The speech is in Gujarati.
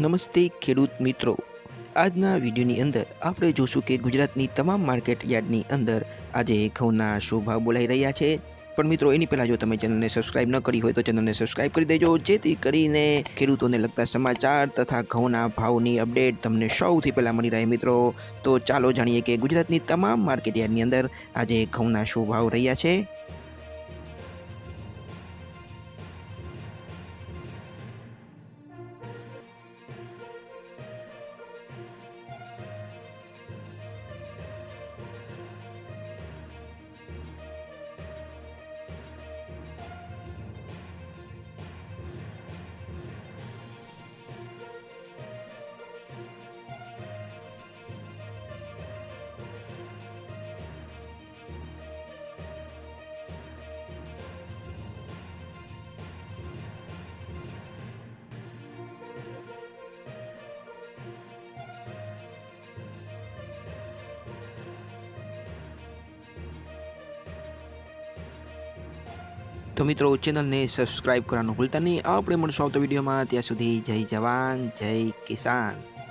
નમસ્તે ખેડૂત મિત્રો, આજના વિડીયોની અંદર આપણે જોશું કે ગુજરાતની તમામ માર્કેટ યાર્ડની અંદર આજે ઘઉંના શું ભાવ બોલાઈ રહ્યા છે. પણ મિત્રો એની પહેલાં જો તમે ચેનલને સબસ્ક્રાઇબ ન કરી હોય તો ચેનલને સબસ્ક્રાઇબ કરી દેજો, જેથી કરીને ખેડૂતોને લગતા સમાચાર તથા ઘઉંના ભાવની અપડેટ તમને સૌથી પહેલાં મળી રહે. મિત્રો તો ચાલો જાણીએ કે ગુજરાતની તમામ માર્કેટ યાર્ડની અંદર આજે ઘઉંના શું ભાવ રહ્યા છે. તો મિત્રો ચેનલને સબસ્ક્રાઇબ કરવાનું ભૂલતા નહીં. આપણે મળશું આવતા વિડીયોમાં. ત્યાં સુધી જય જવાન જય કિસાન.